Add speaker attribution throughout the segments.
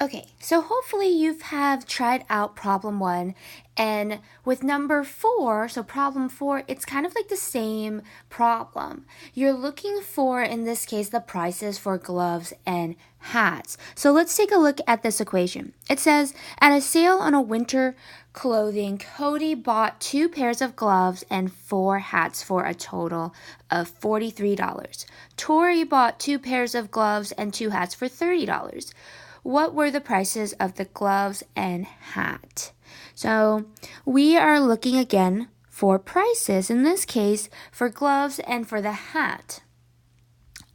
Speaker 1: Okay, so hopefully you have tried out problem 1, and with number 4, so problem 4, it's kind of like the same problem. You're looking for, in this case, the prices for gloves and hats. So let's take a look at this equation. It says, at a sale on a winter clothing, Cody bought 2 pairs of gloves and 4 hats for a total of $43. Tori bought 2 pairs of gloves and 2 hats for $30. What were the prices of the gloves and hat? So we are looking again for prices, in this case for gloves and for the hat.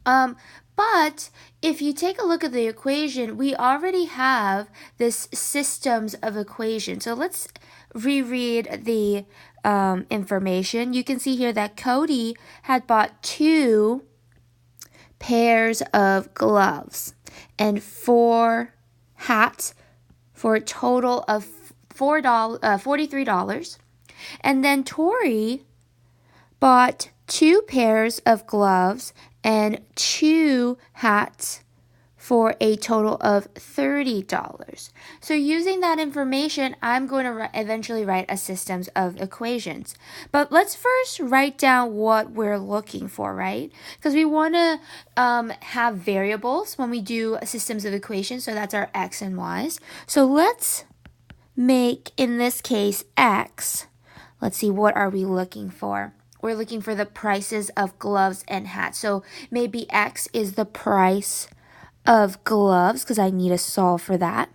Speaker 1: But if you take a look at the equation, we already have this systems of equation. So let's reread the information. You can see here that Cody had bought 2 pairs of gloves and 4 hats for a total of $43. And then Tori bought 2 pairs of gloves and 2 hats for a total of $30. So using that information, I'm going to eventually write a systems of equations. But let's first write down what we're looking for, right? Because we want to have variables when we do systems of equations. So that's our x and y's. So let's make, in this case, x. Let's see, what are we looking for? We're looking for the prices of gloves and hats. So maybe x is the price of gloves, because I need to solve for that.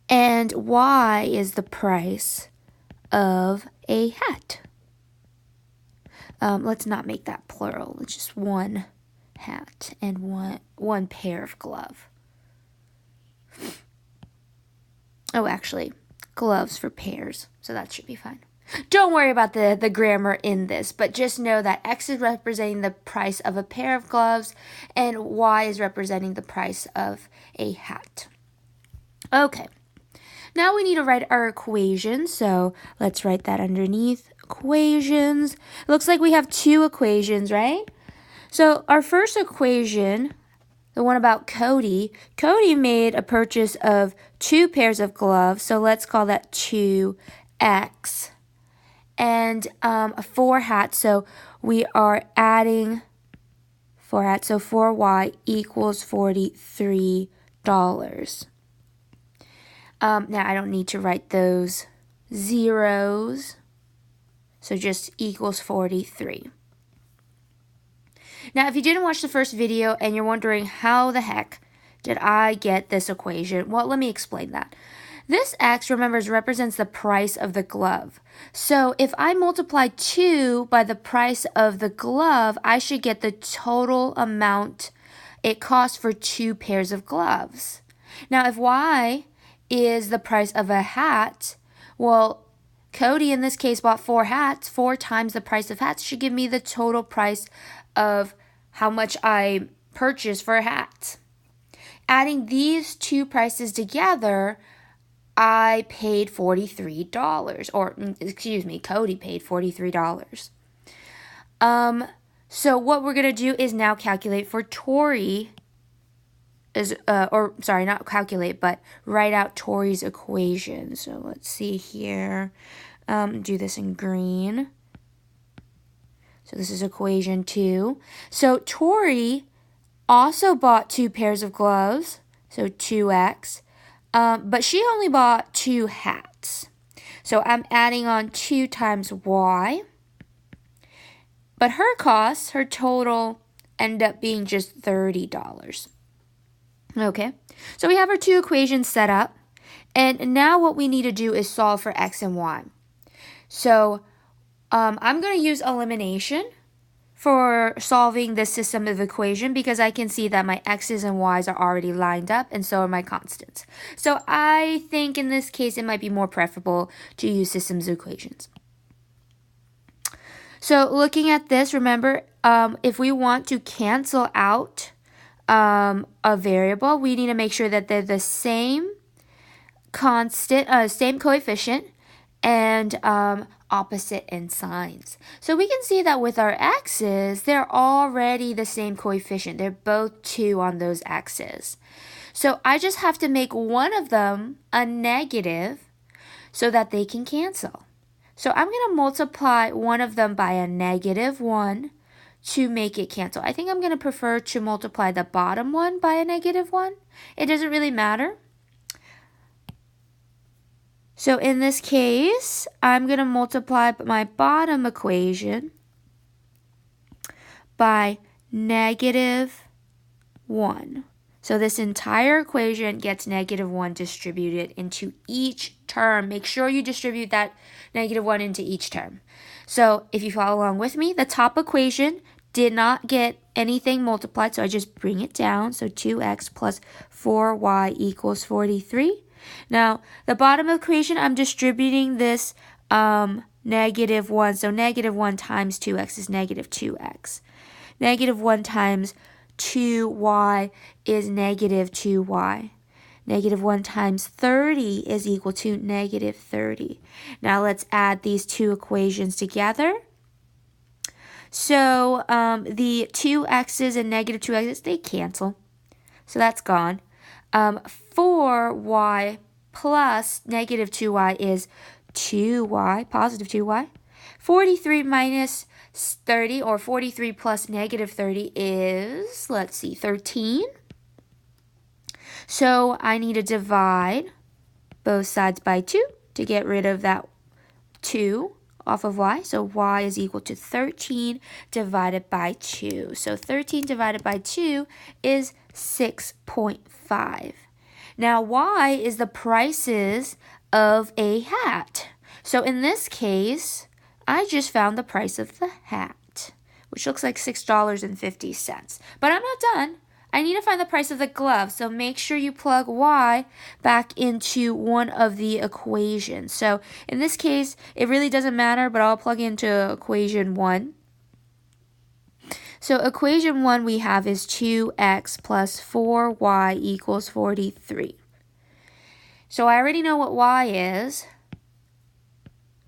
Speaker 1: And y is the price of a hat. Let's not make that plural. It's just 1 hat and one pair of glove. Oh, actually, gloves for pairs, so that should be fine. Don't worry about the grammar in this, but just know that x is representing the price of a pair of gloves and y is representing the price of a hat. Okay, now we need to write our equation, so let's write that underneath. Equations. It looks like we have 2 equations, right? So our first equation, the one about Cody made a purchase of 2 pairs of gloves, so let's call that 2x. And 4 hats, so we are adding 4 hats, so 4y equals $43. Now I don't need to write those zeros, so just equals 43. Now if you didn't watch the first video and you're wondering how the heck did I get this equation, well, let me explain that. This x, remember, represents the price of the glove. So if I multiply 2 by the price of the glove, I should get the total amount it costs for 2 pairs of gloves. Now, if y is the price of a hat, well, Cody in this case bought 4 hats. 4 times the price of hats should give me the total price of how much I purchased for a hat. Adding these 2 prices together, I paid $43, or excuse me, Cody paid $43. So what we're going to do is now calculate for Tori, not calculate, but write out Tori's equation. So let's see here, do this in green. So this is equation 2. So Tori also bought 2 pairs of gloves, so 2x. But she only bought 2 hats. So I'm adding on 2 times y. But her costs, her total, end up being just $30. Okay, so we have our 2 equations set up. And now what we need to do is solve for x and y. So I'm going to use elimination for solving this system of equation because I can see that my x's and y's are already lined up and so are my constants. So I think in this case it might be more preferable to use systems of equations. So looking at this, remember, if we want to cancel out a variable, we need to make sure that they're the same constant, same coefficient, and opposite in signs. So we can see that with our x's, they're already the same coefficient. They're both 2 on those x's. So I just have to make one of them a negative so that they can cancel. So I'm going to multiply one of them by a -1 to make it cancel. I think I'm going to prefer to multiply the bottom one by a -1. It doesn't really matter. So in this case, I'm going to multiply my bottom equation by -1. So this entire equation gets -1 distributed into each term. Make sure you distribute that -1 into each term. So if you follow along with me, the top equation did not get anything multiplied, so I just bring it down. So 2x plus 4y equals 43. Now, the bottom equation, I'm distributing this -1. So -1 times 2x is -2x. -1 times 2y is -2y. -1 times 30 is equal to -30. Now let's add these two equations together. So the 2x's and -2x's, they cancel. So that's gone. 4y plus -2y is 2y, positive 2y. 43 minus 30, or 43 plus -30 is, let's see, 13. So I need to divide both sides by 2 to get rid of that 2 off of y. So y is equal to 13 divided by 2. So 13 divided by 2 is 6.5. Now y is the prices of a hat. So in this case, I just found the price of the hat, which looks like $6.50. But I'm not done. I need to find the price of the glove, so make sure you plug y back into one of the equations. So in this case, it really doesn't matter, but I'll plug into equation 1. So equation 1 we have is 2x plus 4y equals 43. So I already know what y is.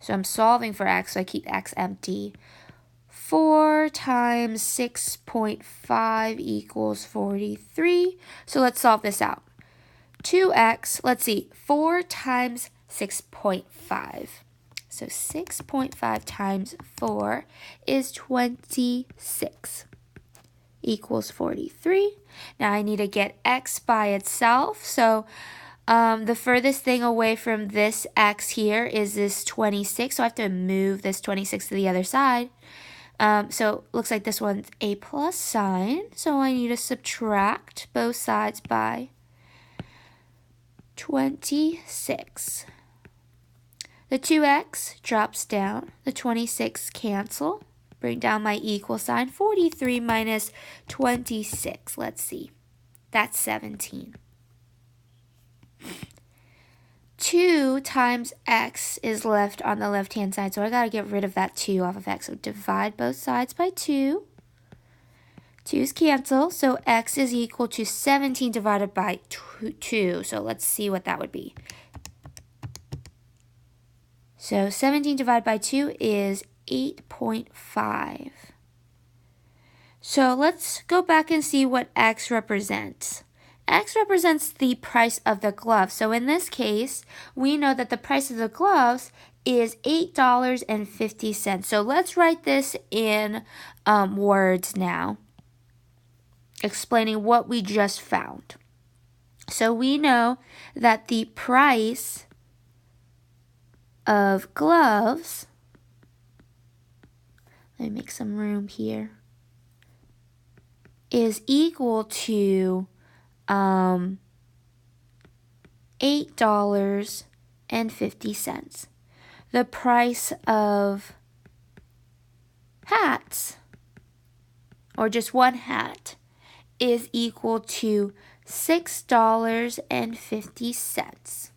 Speaker 1: So I'm solving for x, so I keep x empty. 4 times 6.5 equals 43. So let's solve this out. 2x, let's see, 4 times 6.5. So 6.5 times 4 is 26 equals 43. Now I need to get x by itself. So the furthest thing away from this x here is this 26. So I have to move this 26 to the other side. So it looks like this one's a plus sign. So I need to subtract both sides by 26. The 2x drops down. The 26 cancel. Bring down my equal sign. 43 minus 26. Let's see. That's 17. 2 times x is left on the left-hand side, so I got to get rid of that 2 off of x. So divide both sides by 2. 2's cancel, so x is equal to 17 divided by 2. So let's see what that would be. So 17 divided by 2 is 8.5. So let's go back and see what x represents. X represents the price of the glove. So in this case, we know that the price of the gloves is $8.50. So let's write this in words now, explaining what we just found. So we know that the price of gloves, let me make some room here, is equal to $8.50. The price of hats, or just one hat, is equal to $6.50.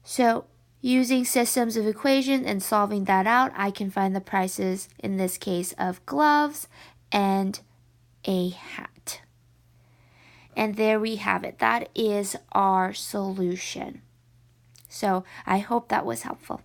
Speaker 1: So using systems of equations and solving that out, I can find the prices, in this case, of gloves and a hat. And there we have it. That is our solution. So I hope that was helpful.